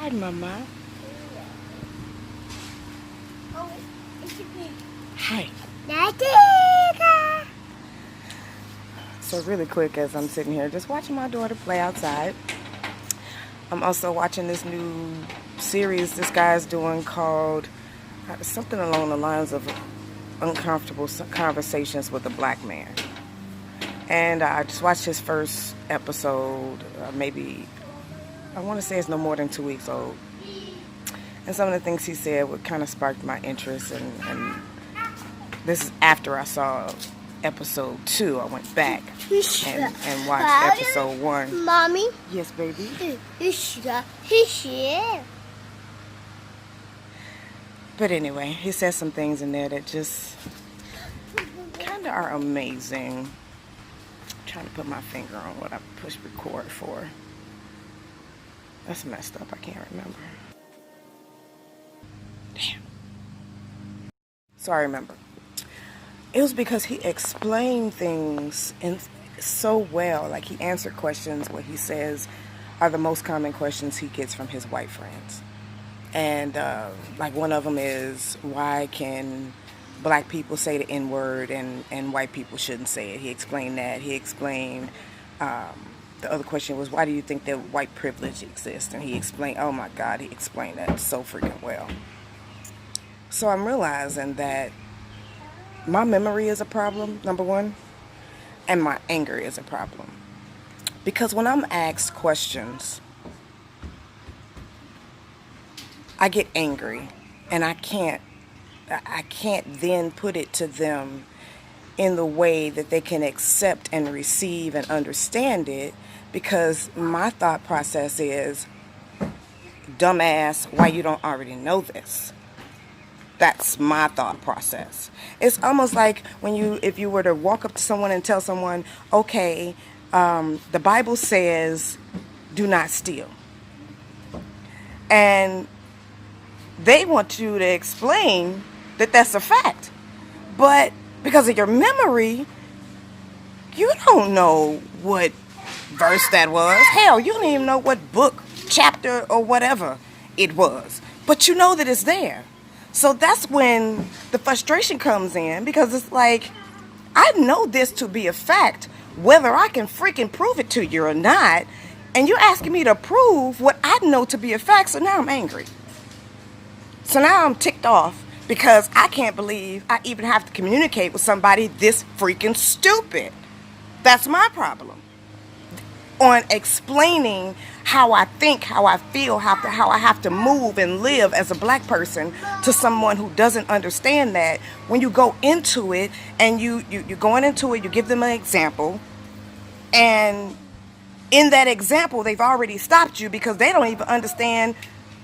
Hi, Mama. Hi. So really quick, as I'm sitting here just watching my daughter play outside, I'm also watching this new series this guy's doing called something along the lines of uncomfortable conversations with a black man. And I just watched his first episode, maybe, I want to say it's no more than 2 weeks old. And some of the things he said would kind of sparked my interest. And this is after I saw episode 2. I went back and watched episode 1. Mommy? Yes, baby? But anyway, he says some things in there that just kind of are amazing. I'm trying to put my finger on what I pushed record for. That's messed up. I can't remember. Damn. So I remember. It was because he explained things so well. Like, he answered questions what he says are the most common questions he gets from his white friends. And like, one of them is, why can black people say the N-word and white people shouldn't say it? He explained that. He explained, the other question was, why do you think that white privilege exists? And he explained, oh my God, he explained that so freaking well. So I'm realizing that my memory is a problem, number one, and my anger is a problem. Because when I'm asked questions, I get angry, and I can't then put it to them in the way that they can accept and receive and understand it, because my thought process is, dumbass, why you don't already know this? That's my thought process. It's almost like if you were to walk up to someone and tell someone, okay, the Bible says do not steal. And they want you to explain that that's a fact. But because of your memory, you don't know what verse that was. Hell, you don't even know what book, chapter, or whatever it was. But you know that it's there. So that's when the frustration comes in, because it's like, I know this to be a fact, whether I can freaking prove it to you or not, and you're asking me to prove what I know to be a fact, so now I'm angry. So now I'm ticked off because I can't believe I even have to communicate with somebody this freaking stupid. That's my problem. On explaining how I think, how I feel, how I have to move and live as a black person to someone who doesn't understand that. When you go into it and you're going into it, you give them an example, and in that example they've already stopped you because they don't even understand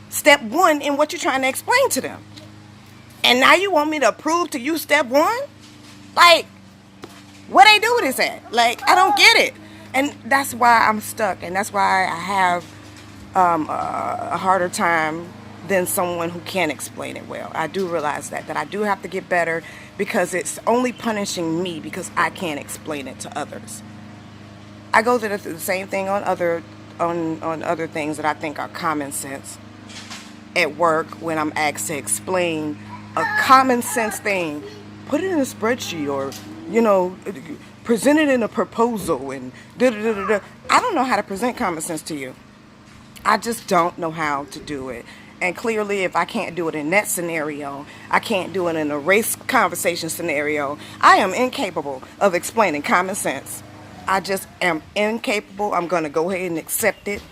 step 1 in what you're trying to explain to them. And now you want me to prove to you step 1? Like, what they do with this at? Like, I don't get it. And that's why I'm stuck, and that's why I have a harder time than someone who can't explain it well. I do realize that I do have to get better, because it's only punishing me because I can't explain it to others. I go through the same thing on other things that I think are common sense at work. When I'm asked to explain a common sense thing, put it in a spreadsheet, or present it in a proposal, and da-da-da-da-da. I don't know how to present common sense to you. I just don't know how to do it. And clearly, if I can't do it in that scenario, I can't do it in a race conversation scenario. I am incapable of explaining common sense. I just am incapable. I'm going to go ahead and accept it.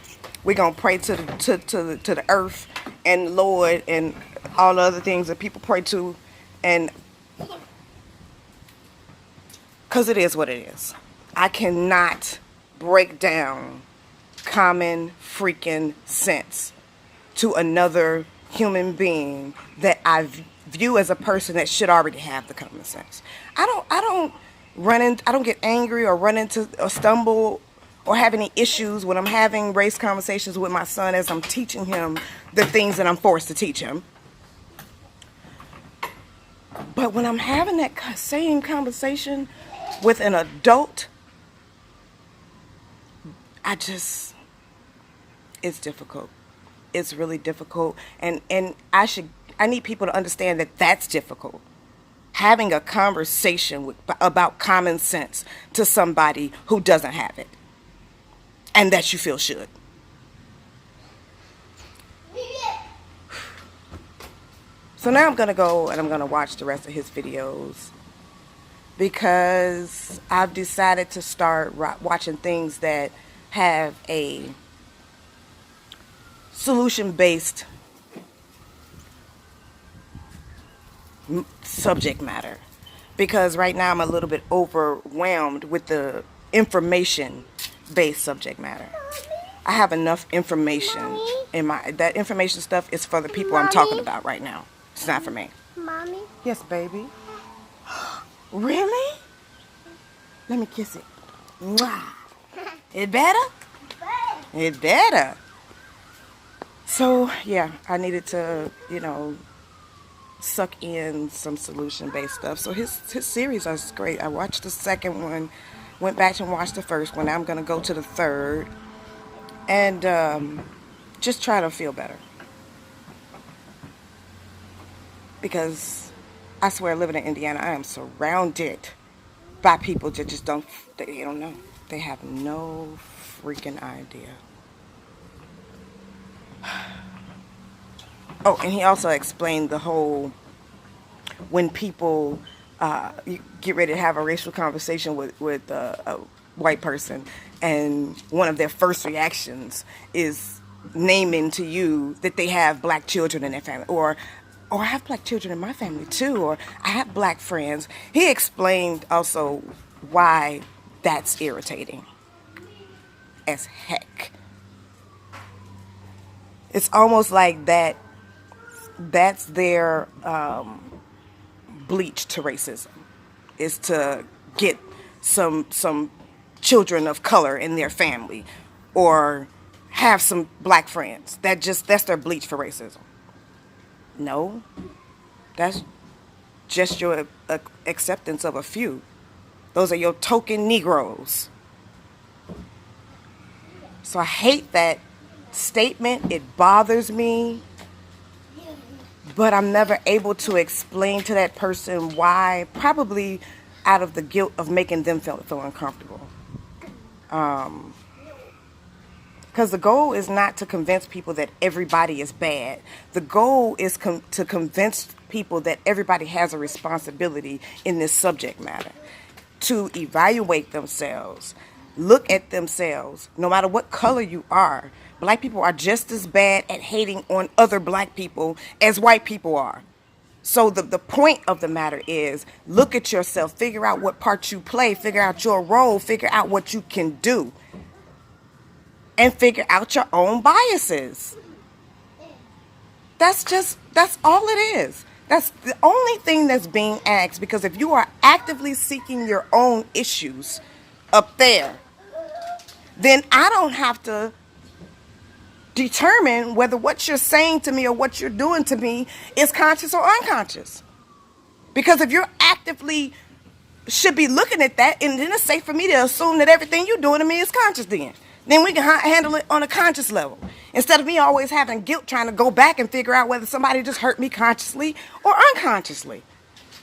We're going to pray to the earth and Lord and all the other things that people pray to, and because it is what it is. I cannot break down common freaking sense to another human being that I view as a person that should already have the common sense. I don't get angry or run into or stumble or have any issues when I'm having race conversations with my son as I'm teaching him the things that I'm forced to teach him. But when I'm having that same conversation with an adult, it's difficult. it's really difficult, and I need people to understand that that's difficult. Having a conversation about common sense to somebody who doesn't have it and that you feel should. So now I'm going to go and I'm going to watch the rest of his videos, because I've decided to start watching things that have a solution-based subject matter, because right now I'm a little bit overwhelmed with the information-based subject matter. I have enough information in that information stuff is for the people I'm talking about right now. It's not for me. Mommy? Yes, baby. Really? Let me kiss it. Mwah. It better? It better. So, yeah, I needed to, suck in some solution-based stuff. So his series is great. I watched the second one, went back and watched the first one. Now I'm going to go to the third and just try to feel better. Because I swear, living in Indiana, I am surrounded by people that just don't know. They have no freaking idea. Oh, and he also explained the whole, when people you get ready to have a racial conversation with a white person, and one of their first reactions is naming to you that they have black children in their family, or I have black children in my family too, or I have black friends. He explained also why that's irritating as heck. It's almost like that's their bleach to racism, is to get some children of color in their family, or have some black friends. That's their bleach for racism. No, that's just your acceptance of a few. Those are your token Negroes. So I hate that statement. It bothers me. But I'm never able to explain to that person why, probably out of the guilt of making them feel uncomfortable. Because the goal is not to convince people that everybody is bad. The goal is to convince people that everybody has a responsibility in this subject matter, to evaluate themselves, look at themselves, no matter what color you are. Black people are just as bad at hating on other black people as white people are. So the point of the matter is, look at yourself, figure out what part you play, figure out your role, figure out what you can do, and figure out your own biases. That's all it is. That's the only thing that's being asked, because if you are actively seeking your own issues up there, then I don't have to determine whether what you're saying to me or what you're doing to me is conscious or unconscious. Because if you're actively should be looking at that, and then it's safe for me to assume that everything you're doing to me is conscious then we can handle it on a conscious level, instead of me always having guilt trying to go back and figure out whether somebody just hurt me consciously or unconsciously.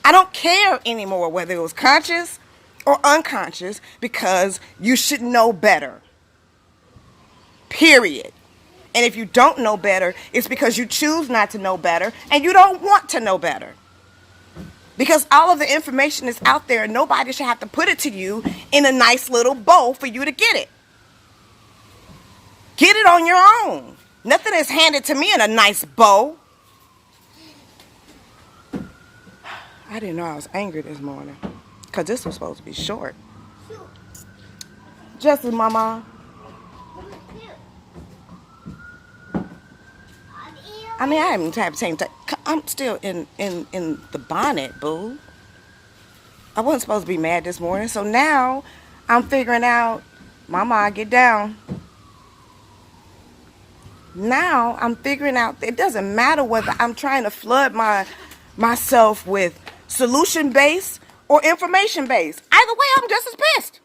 I don't care anymore whether it was conscious or unconscious, because you should know better. Period. And if you don't know better, it's because you choose not to know better and you don't want to know better. Because all of the information is out there and nobody should have to put it to you in a nice little bowl for you to get it. Get it on your own. Nothing is handed to me in a nice bowl. I didn't know I was angry this morning, because this was supposed to be short. Justice, Mama. I mean, I haven't had time. I'm still in the bonnet, boo. I wasn't supposed to be mad this morning, so now I'm figuring out, Mama, get down. Now I'm figuring out it doesn't matter whether I'm trying to flood myself with solution-based or information-based. Either way, I'm just as pissed.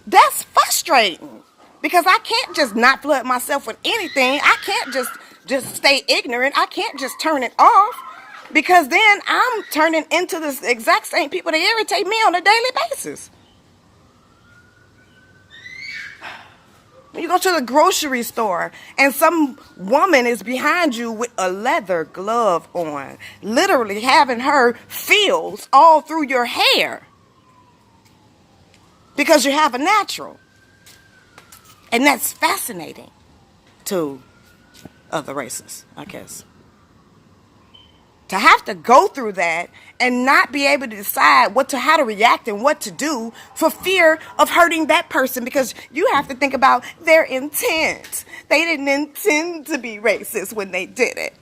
That's frustrating. Because I can't just not flood myself with anything. I can't just stay ignorant. I can't just turn it off, because then I'm turning into the exact same people that irritate me on a daily basis. When you go to the grocery store and some woman is behind you with a leather glove on, literally having her feels all through your hair because you have a natural. And that's fascinating to other races, I guess. To have to go through that and not be able to decide how to react and what to do for fear of hurting that person, because you have to think about their intent. They didn't intend to be racist when they did it.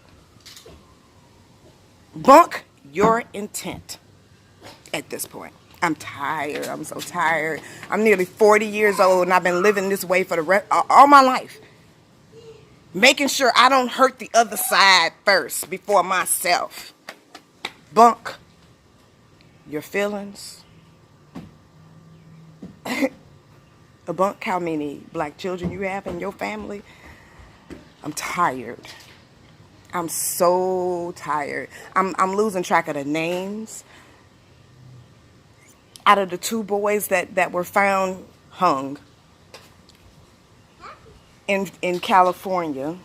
Bunk your intent at this point. I'm tired. I'm so tired. I'm nearly 40 years old and I've been living this way for all my life. Making sure I don't hurt the other side first before myself. Bunk your feelings. Bunk how many black children you have in your family. I'm tired. I'm so tired. I'm losing track of the names. Out of the 2 boys that were found hung in California,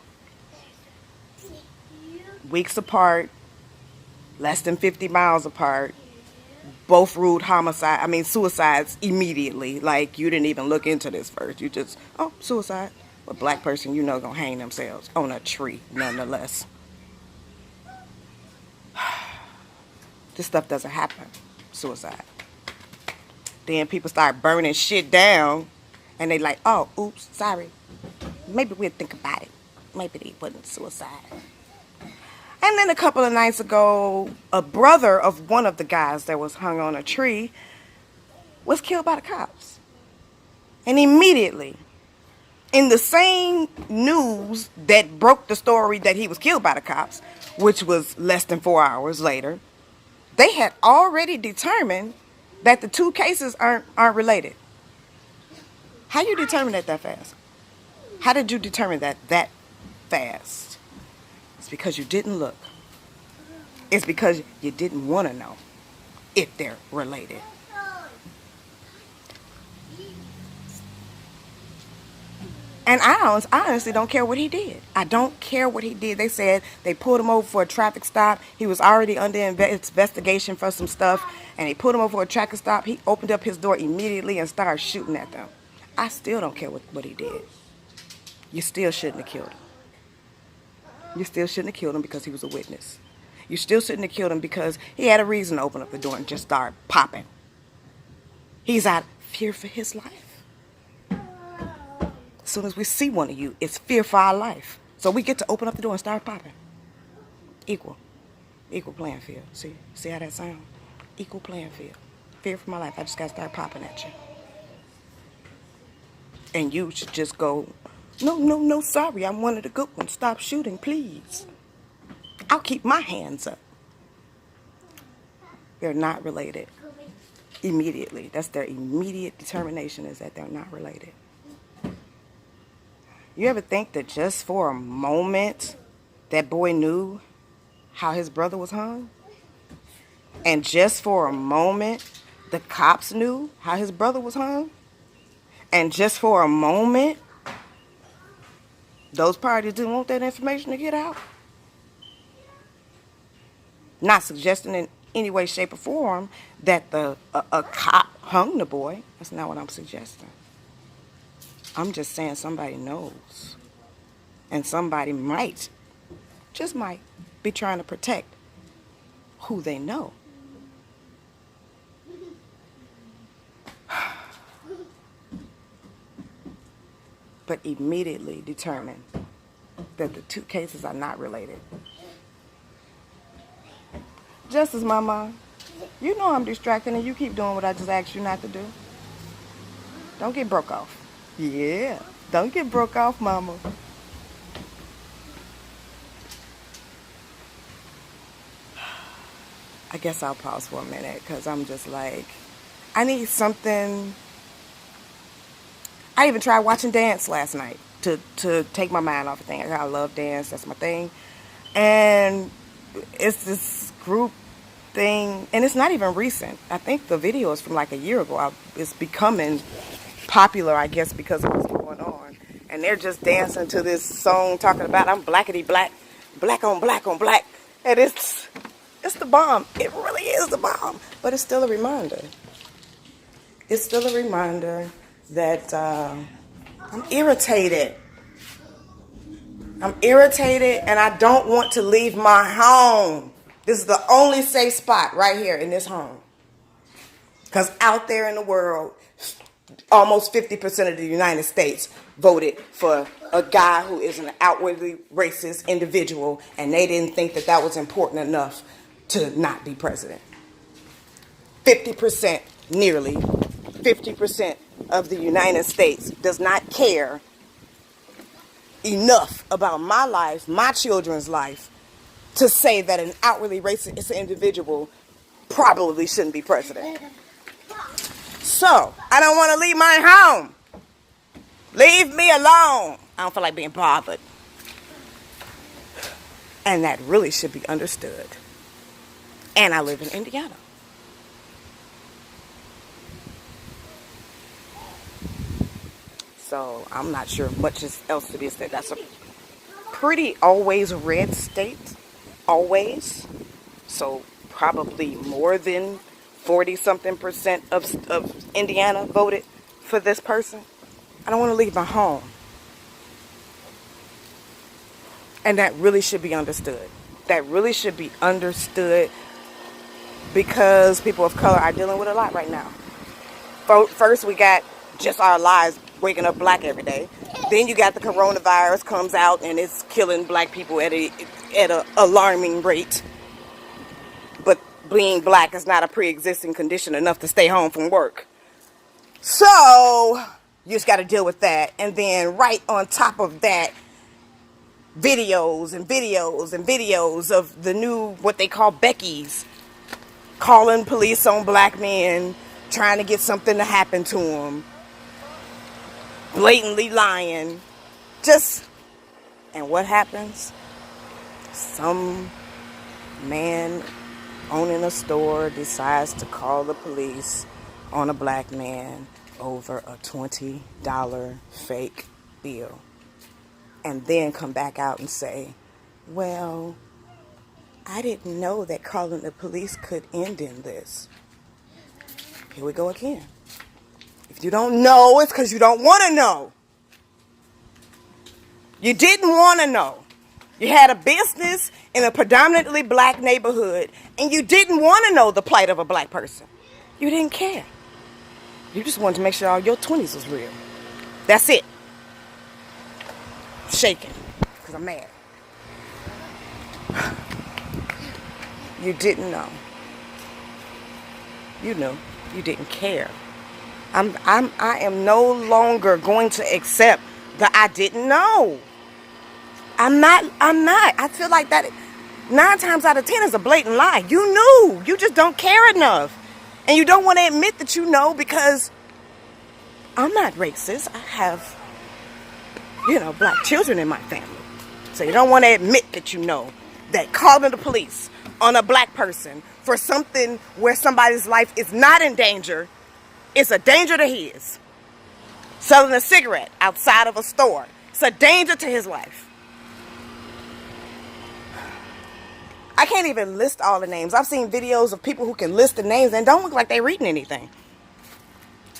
weeks apart, less than 50 miles apart, both ruled suicides immediately. Like, you didn't even look into this first. You just, suicide. A black person, gonna hang themselves on a tree, nonetheless. This stuff doesn't happen. Suicide. Then people start burning shit down, and they like, oh, oops, sorry. Maybe we'll think about it. Maybe they wasn't suicide. And then a couple of nights ago, a brother of one of the guys that was hung on a tree was killed by the cops. And immediately, in the same news that broke the story that he was killed by the cops, which was less than 4 hours later, they had already determined that the 2 cases aren't related. How you determine that fast? How did you determine that fast? It's because you didn't look. It's because you didn't want to know if they're related. And I honestly don't care what he did. I don't care what he did. They said they pulled him over for a traffic stop. He was already under investigation for some stuff. And they pulled him over for a traffic stop. He opened up his door immediately and started shooting at them. I still don't care what he did. You still shouldn't have killed him. You still shouldn't have killed him because he was a witness. You still shouldn't have killed him because he had a reason to open up the door and just start popping. He's out of fear for his life. As soon as we see one of you, it's fear for our life. So we get to open up the door and start popping. Equal playing field. See how that sounds? Equal playing field. Fear for my life. I just got to start popping at you. And you should just go, no, sorry, I'm one of the good ones. Stop shooting, please. I'll keep my hands up. They're not related. Immediately. That's their immediate determination, is that they're not related. You ever think that just for a moment that boy knew how his brother was hung? And just for a moment the cops knew how his brother was hung? And just for a moment those parties didn't want that information to get out? Not suggesting in any way, shape, or form that a cop hung the boy. That's not what I'm suggesting. I'm just saying somebody knows. And somebody might, just might, be trying to protect who they know. But immediately determine that the 2 cases are not related. Justice, Mama, you know I'm distracting and you keep doing what I just asked you not to do. Don't get broke off. Yeah, don't get broke off, Mama. I guess I'll pause for a minute because I'm just like, I need something I even tried watching dance last night to take my mind off of things. I love dance. That's my thing. And it's this group thing, and it's not even recent. I think the video is from like a year ago. It's becoming popular, I guess, because of what's going on. And they're just dancing to this song talking about I'm blackity black, black on black on black. And it's the bomb. It really is the bomb. But it's still a reminder. It's still a reminder that I'm irritated. I'm irritated and I don't want to leave my home. This is the only safe spot right here in this home. Because out there in the world, almost 50% of the United States voted for a guy who is an outwardly racist individual, and they didn't think that that was important enough to not be president. 50%, nearly 50% of the United States does not care enough about my life, my children's life, to say that an outwardly racist individual probably shouldn't be president. So, I don't want to leave my home. Leave me alone. I don't feel like being bothered. And that really should be understood. And I live in Indiana. So, I'm not sure much else to be said. That's a pretty always red state. Always. So, probably more than 40-something% of Indiana voted for this person. I don't want to leave my home. And that really should be understood. That really should be understood because people of color are dealing with a lot right now. First, we got just our lives waking up black every day. Then you got the coronavirus comes out and it's killing black people at an alarming rate. But being black is not a pre-existing condition enough to stay home from work. So, you just got to deal with that. And then right on top of that, videos and videos and videos of the new, what they call Beckies, calling police on black men, trying to get something to happen to them, blatantly lying. And what happens? Some man owning a store decides to call the police on a black man over a $20 fake bill. And then come back out and say, well, I didn't know that calling the police could end in this. Here we go again. If you don't know, it's because you don't want to know. You didn't want to know. You had a business in a predominantly black neighborhood, and you didn't want to know the plight of a black person. You didn't care. You just wanted to make sure all your 20s was real. That's it. I'm shaking, because I'm mad. You didn't know. You knew. You didn't care. I am no longer going to accept that I didn't know. I'm not. I feel like that 9 times out of 10 is a blatant lie. You knew. You just don't care enough. And you don't want to admit that you know because I'm not racist. I have, black children in my family. So you don't want to admit that you know that calling the police on a black person for something where somebody's life is not in danger is a danger to his. Selling a cigarette outside of a store, it's a danger to his life. I can't even list all the names. I've seen videos of people who can list the names and don't look like they're reading anything.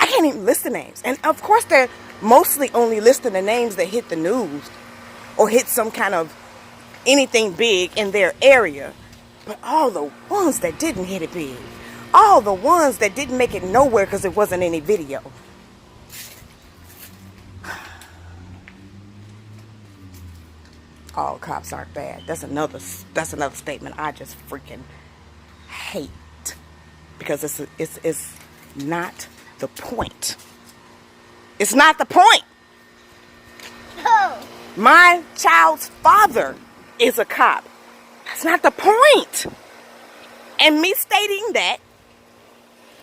I can't even list the names. And of course they're mostly only listing the names that hit the news or hit some kind of anything big in their area. But all the ones that didn't hit it big, all the ones that didn't make it nowhere because there wasn't any video. All cops aren't bad. That's another statement I just freaking hate because it's not the point. It's not the point. No. My child's father is a cop. That's not the point. And me stating that,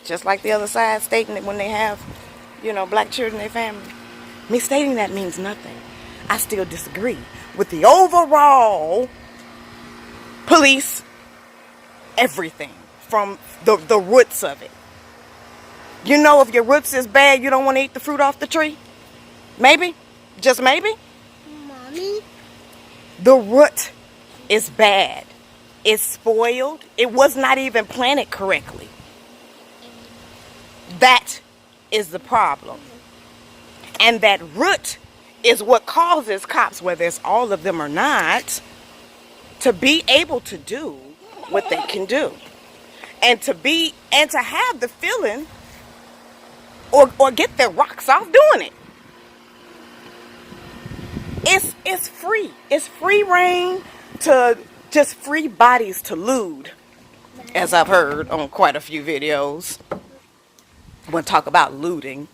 just like the other side stating it when they have, black children in their family, Me stating that means nothing. I still disagree with the overall police, everything from the roots of it. You know, if your roots is bad, you don't want to eat the fruit off the tree? Maybe? Just maybe? Mommy? The root is bad. It's spoiled. It was not even planted correctly. That is the problem. And that root is what causes cops, whether it's all of them or not, to be able to do what they can do. And to have the feeling or get their rocks off doing it. It's free. It's free reign to just free bodies to loot, as I've heard on quite a few videos. When talk about looting.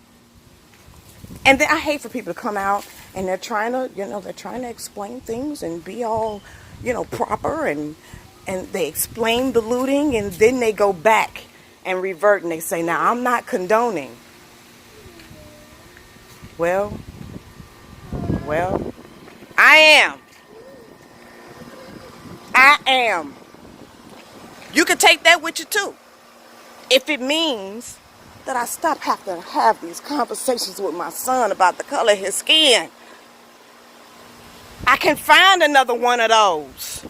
And then I hate for people to come out and they're trying to explain things and be all, proper and they explain the looting and then they go back and revert and they say, now I'm not condoning. Well, I am. You can take that with you too. If it means that I stop having to have these conversations with my son about the color of his skin. I can find another one of those.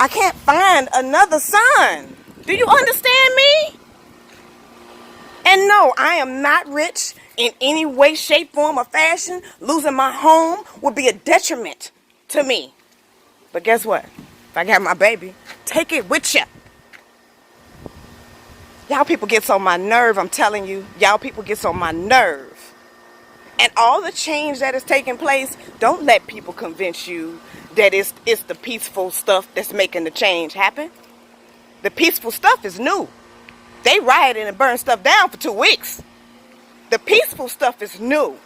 I can't find another son. Do you understand me? And no, I am not rich in any way, shape, form, or fashion. Losing my home would be a detriment to me. But guess what? If I got my baby, take it with you. Y'all people gets on my nerve, I'm telling you. Y'all people gets on my nerve. And all the change that is taking place, don't let people convince you that it's the peaceful stuff that's making the change happen. The peaceful stuff is new. They rioted and burned stuff down for 2 weeks. The peaceful stuff is new.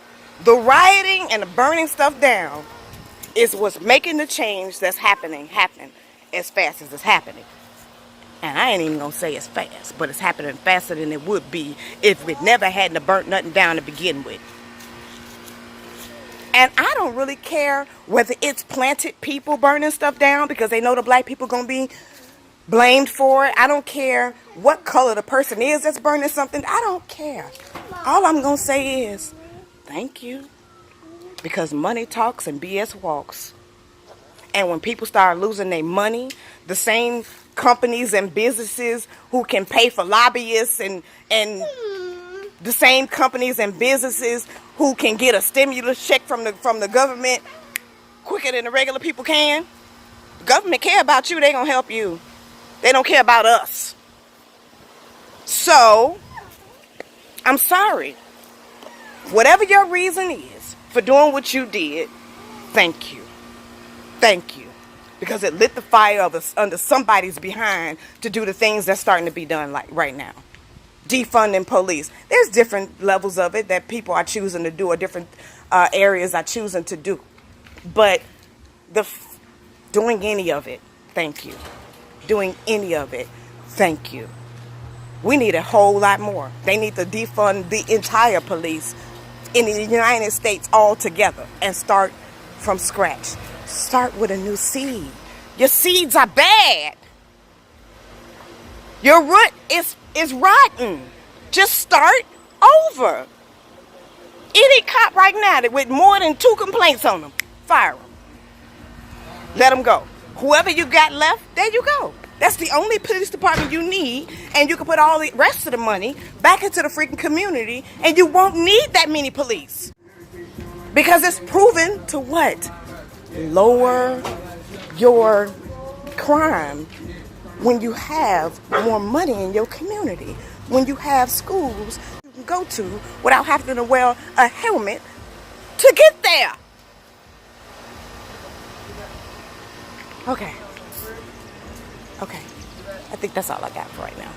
The rioting and the burning stuff down is what's making the change that's happening as fast as it's happening. And I ain't even gonna say it's fast, but it's happening faster than it would be if we never hadn't burnt nothing down to begin with. And I don't really care whether it's planted people burning stuff down because they know the black people gonna be blamed for it. I don't care what color the person is that's burning something. I don't care. All I'm gonna say is thank you, because money talks and BS walks. And when people start losing their money, the same companies and businesses who can pay for lobbyists and the same companies and businesses who can get a stimulus check from the government quicker than the regular people can. The government care about you, they gonna help you. They don't care about us. So, I'm sorry. Whatever your reason is for doing what you did, thank you. Thank you. Because it lit the fire under somebody's behind to do the things that's starting to be done like right now. Defunding police. There's different levels of it that people are choosing to do, or different areas are choosing to do. But doing any of it, thank you. Doing any of it, thank you. We need a whole lot more. They need to defund the entire police in the United States altogether and start from scratch. Start with a new seed. Your seeds are bad. Your root is rotten. Just start over. Any cop right now that with more than 2 complaints on them, fire them. Let them go. Whoever you got left, there you go. That's the only police department you need, and you can put all the rest of the money back into the freaking community, and you won't need that many police. Because it's proven to what? Lower your crime when you have more money in your community. When you have schools you can go to without having to wear a helmet to get there. Okay. I think that's all I got for right now.